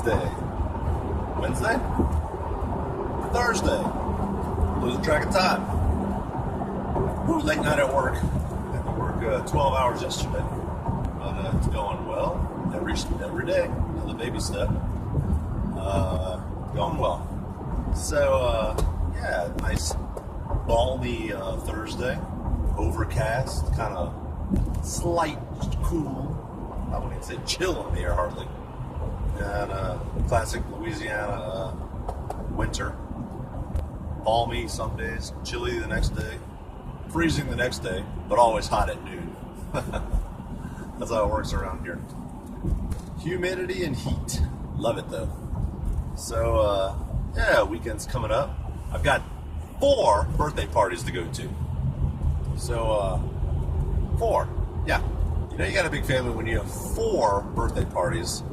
Wednesday. Wednesday? Thursday. Losing track of time. Woo, late night at work. Had to work 12 hours yesterday. But it's going well. Every day. Another baby step. Going well. So, yeah, nice balmy Thursday. Overcast. Kind of slight cool. I wouldn't even say chill in the air hardly. And classic Louisiana winter. Balmy some days, chilly the next day, freezing the next day, but always hot at noon. That's how it works around here. Humidity and heat. Love it though. So, yeah, weekend's coming up. I've got 4 birthday parties to go to. So, 4. Yeah. You know, you got a big family when you have 4 birthday parties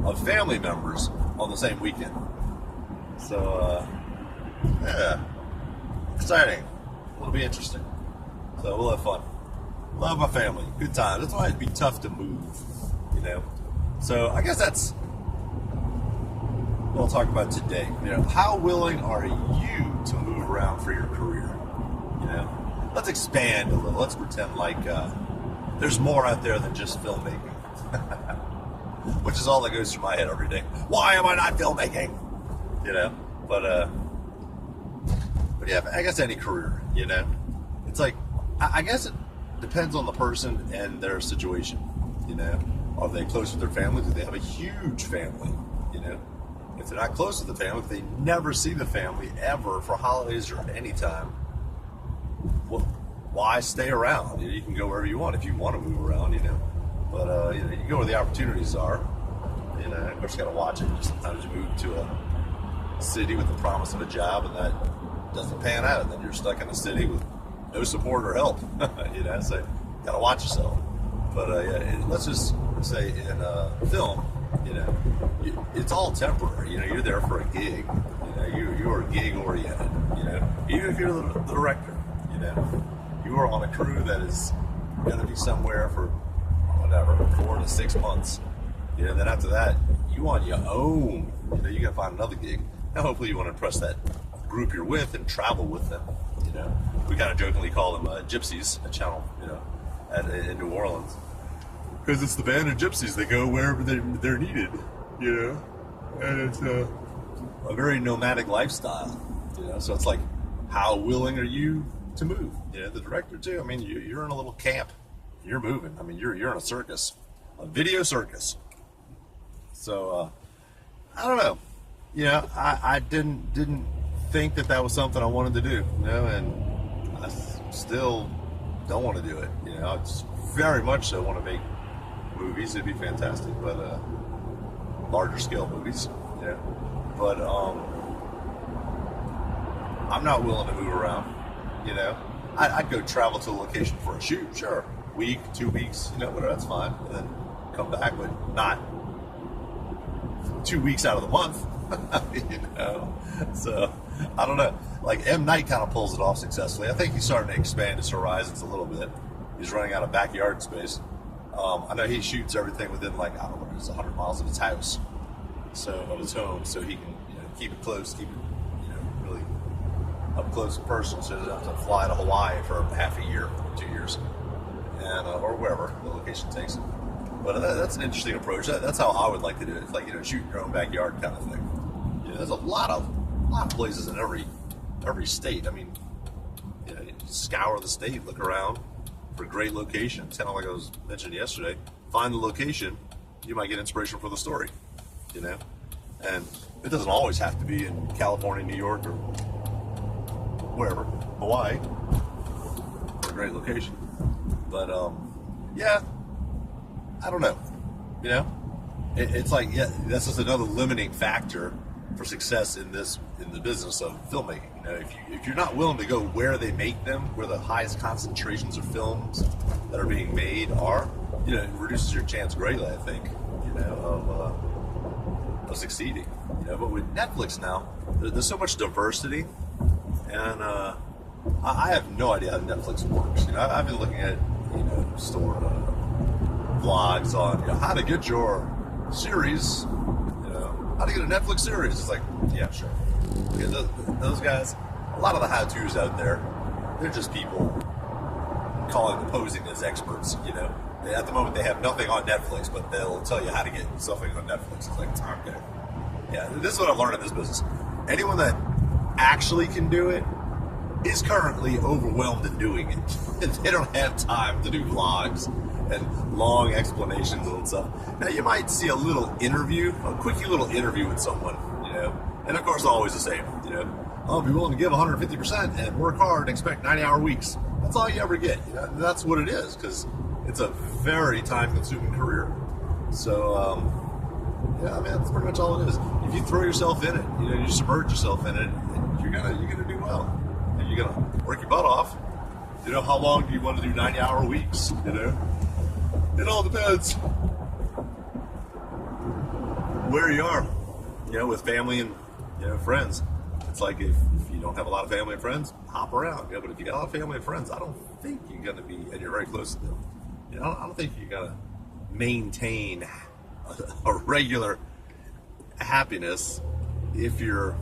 of family members on the same weekend. So, yeah, exciting. It'll be interesting. So we'll have fun. Love my family. Good time. That's why it'd be tough to move, you know. So I guess that's what I'll talk about today. You know, how willing are you to move around for your career? You know, let's expand a little. Let's pretend like there's more out there than just filmmaking, which is all that goes through my head every day. Why am I not filmmaking? You know, but yeah, I guess any career, you know, it's like, I guess it depends on the person and their situation, you know. Are they close with their family? Do they have a huge family, you know? If they're not close to the family, if they never see the family ever for holidays or at any time, well, why stay around? You can go wherever you want if you want to move around, you know. But, you know, you go where the opportunities are, you know. Of course, you got to watch it. Sometimes you move to a city with the promise of a job and that doesn't pan out, and then you're stuck in a city with no support or help. You know, so you gotta watch yourself. But yeah, let's just say in film, you know, it's all temporary. You know, you're there for a gig. You know, you are gig oriented. You know, even if you're the director, you know, you are on a crew that is going to be somewhere for whatever 4 to 6 months. You know, then after that, you on your own. You know, you gotta find another gig. Now, hopefully, you want to impress that group you're with and travel with them. You know, we kind of jokingly call them gypsies at Channel, you know, in New Orleans, because it's the band of gypsies. They go wherever they're needed, you know, and it's a very nomadic lifestyle, you know. So it's like, how willing are you to move? You know, the director too. I mean, you're in a little camp, you're moving. I mean, you're in a circus, a video circus. So I don't know. You know, I didn't think that was something I wanted to do, you know, and I still don't want to do it. You know, I just very much so want to make movies. It'd be fantastic, but larger scale movies, you know. But I'm not willing to move around. You know, I'd go travel to a location for a shoot, sure, week, 2 weeks, you know, whatever, that's fine, and then come back, but not 2 weeks out of the month. You know, so I don't know. Like M. Night kind of pulls it off successfully. I think he's starting to expand his horizons a little bit. He's running out of backyard space. I know he shoots everything within, like, I don't know what it is, 100 miles of his house, so of his home, so he can, you know, keep it close, keep it, you know, really up close and personal, so he doesn't have to fly to Hawaii for half a year, 2 years, and or wherever the location takes him. But that's an interesting approach. That's how I would like to do it. It's like, you know, shooting your own backyard kind of thing. You know, there's a lot of places in every state. I mean, you know, you scour the state, look around for great locations. Kind of like I was mentioning yesterday. Find the location, you might get inspiration for the story. You know, and it doesn't always have to be in California, New York, or wherever, Hawaii. For a great location. But yeah. I don't know, you know, it's like, yeah, that's just another limiting factor for success in the business of filmmaking. You know, if you're not willing to go where they make them, where the highest concentrations of films that are being made are, you know, it reduces your chance greatly, I think, you know, of succeeding. You know, but with Netflix now, there's so much diversity, and I have no idea how Netflix works. You know, I've been looking at, you know, vlogs on, you know, how to get your series, you know, how to get a Netflix series. It's like, yeah, sure. Okay, those guys, a lot of the how-tos out there, they're just people posing as experts, you know. At the moment, they have nothing on Netflix, but they'll tell you how to get something on Netflix. It's like, okay. Yeah, this is what I've learned in this business. Anyone that actually can do it is currently overwhelmed in doing it. They don't have time to do vlogs and long explanations and stuff. Now, you might see a little interview, a quickie little interview with someone, you know. And of course, always the same, you know. I'll be willing to give 150% and work hard and expect 90-hour weeks. That's all you ever get. You know? That's what it is, because it's a very time-consuming career. So, yeah, I mean, that's pretty much all it is. If you throw yourself in it, you know, you submerge yourself in it, you're gonna do well. And you're gonna work your butt off. You know, how long do you want to do 90-hour weeks? You know, it all depends where you are. You know, with family and, you know, friends. It's like if you don't have a lot of family and friends, hop around. Yeah, but if you got a lot of family and friends, I don't think you're gonna be, and you're very close to them. You know, I don't think you're gonna maintain a regular happiness if you're,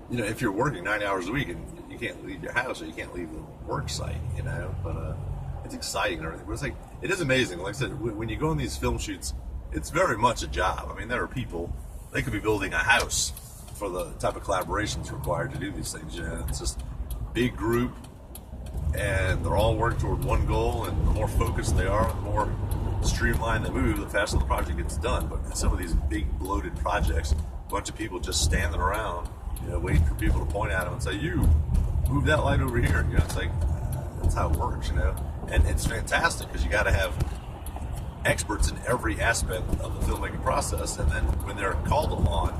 you know, if you're working 9 hours a week and you can't leave your house or you can't leave the work site, you know. But it's exciting and everything. But it's like, it is amazing. Like I said, when you go on these film shoots, it's very much a job. I mean, there are people, they could be building a house for the type of collaborations required to do these things. You know, it's just big group, and they're all working toward one goal. And the more focused they are, the more streamlined they move, the faster the project gets done. But some of these big bloated projects, a bunch of people just standing around, you know, waiting for people to point at them and say, "You move that light over here." You know, it's like, that's how it works. You know, and it's fantastic because you got to have experts in every aspect of the filmmaking process, and then when they're called upon,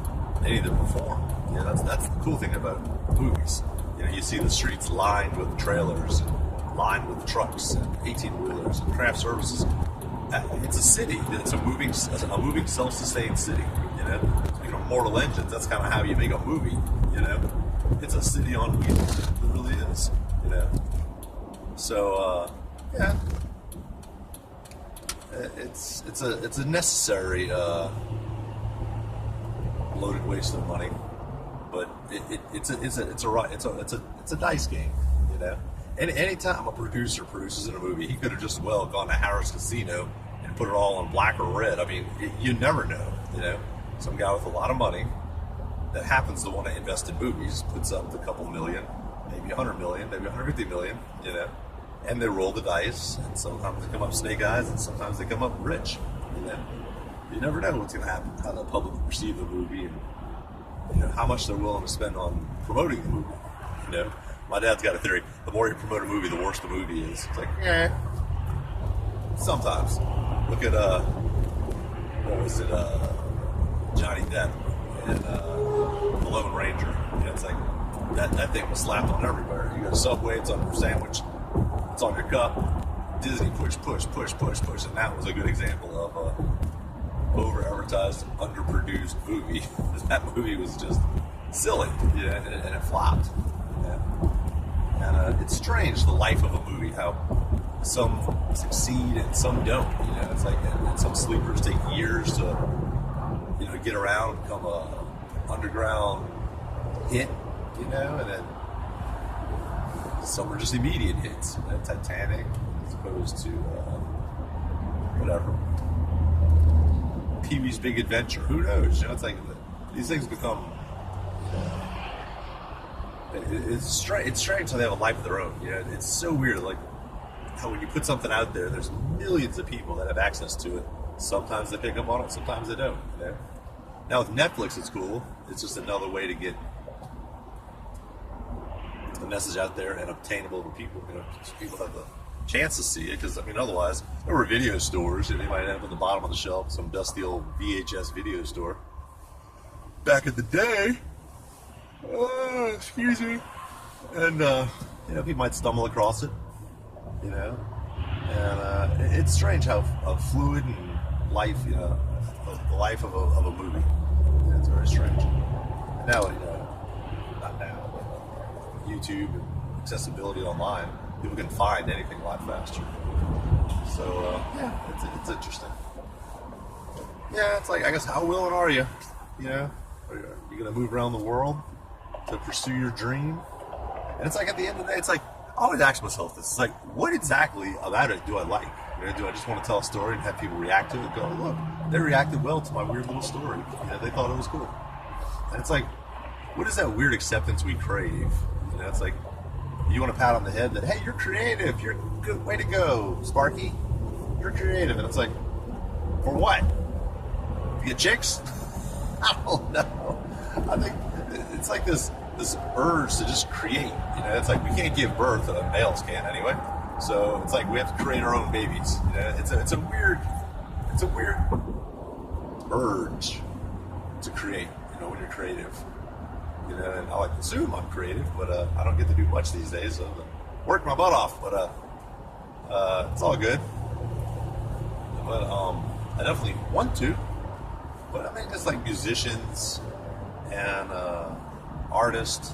they need to perform. You know, that's the cool thing about movies. You know, you see the streets lined with trailers, and lined with trucks and 18-wheelers and craft services. It's a city. It's a moving self-sustained city. You know, speaking of Mortal Engines, that's kind of how you make a movie. You know, it's a city on wheels. It really is. You know, so yeah. It's a necessary loaded waste of money, but it's a dice game, you know. And anytime a producer produces in a movie, he could have just well gone to Harrah's Casino and put it all in black or red. I mean, you never know, you know. Some guy with a lot of money that happens to want to invest in movies puts up a couple million, maybe 100 million, maybe 150 million, you know. And they roll the dice, and sometimes they come up snake eyes, and sometimes they come up rich. You know, you never know what's going to happen, how the public will perceive the movie, and you know how much they're willing to spend on promoting the movie. You know, my dad's got a theory: the more you promote a movie, the worse the movie is. It's like, sometimes. Look at what was it, Johnny Depp and The Lone Ranger. You know, it's like that thing was slapped on everywhere. You go to Subway, it's on your sandwich. It's on your cup. Disney push, and that was a good example of a over-advertised, underproduced movie. That movie was just silly, you know, and it flopped. You know? And it's strange, the life of a movie, how some succeed and some don't. You know, it's like, and some sleepers take years to, you know, get around, become a underground hit, you know, and then some are just immediate hits, you know, Titanic, as opposed to whatever, Pee-wee's Big Adventure. Who knows? You know, it's like these things become. It's strange how they have a life of their own. You know, it's so weird. Like how when you put something out there, there's millions of people that have access to it. Sometimes they pick up on it, sometimes they don't. You know? Now with Netflix, it's cool. It's just another way to get the message out there and obtainable to people. You know, so people have the chance to see it. Because I mean, otherwise, there were video stores. You know, you might have on the bottom of the shelf some dusty old VHS video store. Back in the day, excuse me, and you know, people might stumble across it. You know, and it's strange how fluid and life, you know, the life of a movie. You know, it's very strange. And now, you know, not now. YouTube and accessibility online, people can find anything a lot faster. So yeah, it's interesting. yeah, it's like, I guess, how willing are you? You know, are you going to move around the world to pursue your dream? And it's like, at the end of the day, it's like, I always ask myself this. It's like, what exactly about it do I like? You know, do I just want to tell a story and have people react to it and go, look, they reacted well to my weird little story. You know, they thought it was cool. And it's like, what is that weird acceptance we crave? You know, it's like, you want a pat on the head that, hey, you're creative. You're good. Way to go, Sparky. You're creative. And it's like, for what? You get chicks? I don't know. I think it's like this urge to just create. You know, it's like we can't give birth, males can anyway. So it's like we have to create our own babies. You know, it's a weird urge to create. You know, when you're creative. You know, and I like to assume I'm creative, but I don't get to do much these days. So I work my butt off, but it's all good. But I definitely want to. But I mean, just like musicians and artists,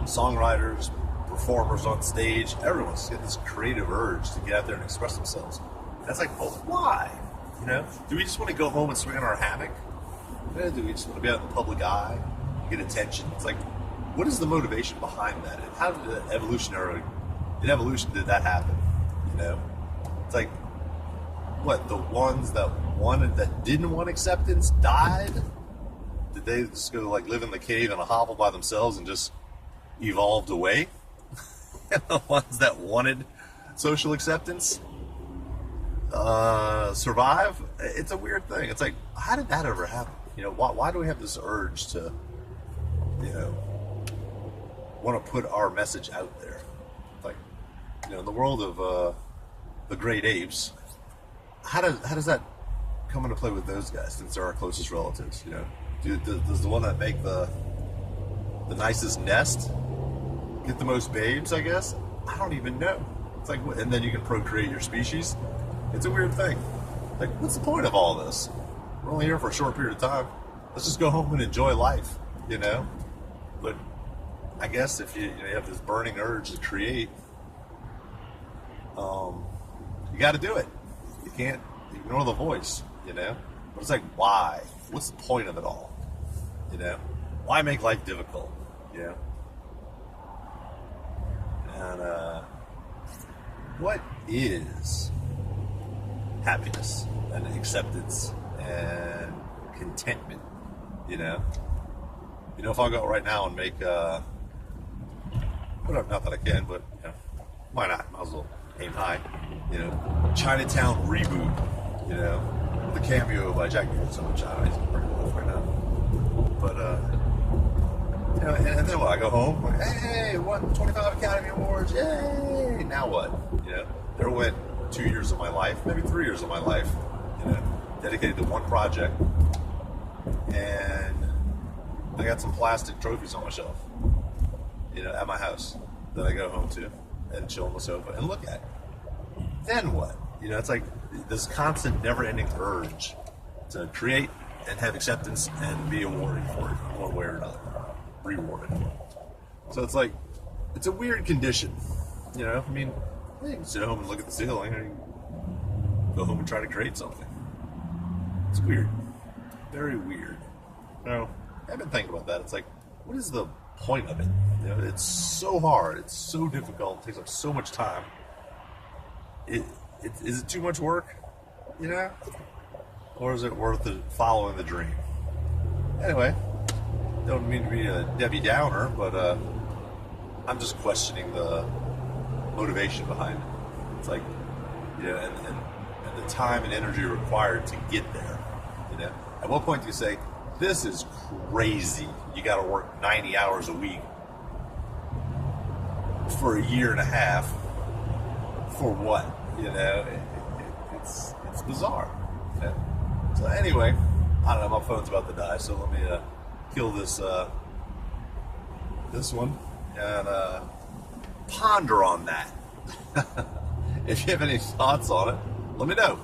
songwriters, performers on stage, everyone's got this creative urge to get out there and express themselves. And it's like, well, why? You know, do we just want to go home and swing on our hammock? Do we just want to be out in the public eye, get attention? It's like, what is the motivation behind that? And how did in evolution did that happen? You know, it's like, what, the ones that didn't want acceptance died? Did they just go like live in the cave in a hovel by themselves and just evolved away? And the ones that wanted social acceptance survive? It's a weird thing. It's like, how did that ever happen? You know, why do we have this urge to, you know, want to put our message out there? Like, you know, in the world of the great apes, how does that come into play with those guys, since they're our closest relatives? You know, does the one that make the nicest nest get the most babes? I guess I don't even know. It's like, and then you can procreate your species. It's a weird thing. Like, what's the point of all this? We're only here for a short period of time. Let's just go home and enjoy life, you know? But I guess if you have this burning urge to create, you got to do it. You can't ignore the voice, you know? But it's like, why? What's the point of it all? You know? Why make life difficult? You know? And what is happiness and acceptance and contentment? You know, if I go out right now and make whatever, not that I can, but you know, why not? Might as well aim high. You know, Chinatown reboot. You know, with a cameo by Jack Nicholson, which I don't know, he's pretty low right now. But you know, and then what? I go home, like, hey, won 25 Academy Awards, yay! Now what? You know, there went 2 years of my life, maybe 3 years of my life, you know, dedicated to one project. And I got some plastic trophies on my shelf, you know, at my house that I go home to and chill on the sofa and look at. Then what? You know, it's like this constant, never-ending urge to create and have acceptance and be awarded for it one way or another, rewarded. So it's like, it's a weird condition, you know. I mean, you can sit home and look at the ceiling, or you can go home and try to create something. It's weird. Very weird. You know, I've been thinking about that. It's like, what is the point of it? You know, it's so hard. It's so difficult. It takes up so much time. Is it too much work? You know? Or is it worth it following the dream? Anyway, don't mean to be a Debbie Downer, but I'm just questioning the motivation behind it. It's like, you know, and the time and energy required to get there. You know, at what point do you say, this is crazy, you got to work 90 hours a week for a year and a half for what? You know, it's bizarre. You know? So anyway, I don't know, my phone's about to die, so let me kill this one and ponder on that. If you have any thoughts on it, let me know.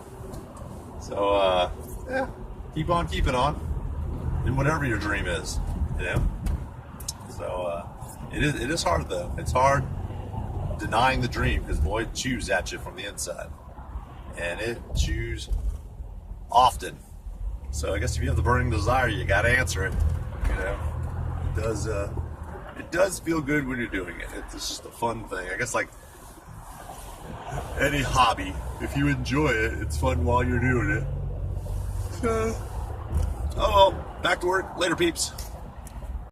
So yeah, keep on keeping on in whatever your dream is, you know. So it is hard though. It's hard denying the dream, because boy, it chews at you from the inside, and it chews often. So I guess if you have the burning desire, you got to answer it. You know, it does feel good when you're doing it. It's just a fun thing. I guess like any hobby, if you enjoy it, it's fun while you're doing it. So, oh well, back to work. Later, peeps.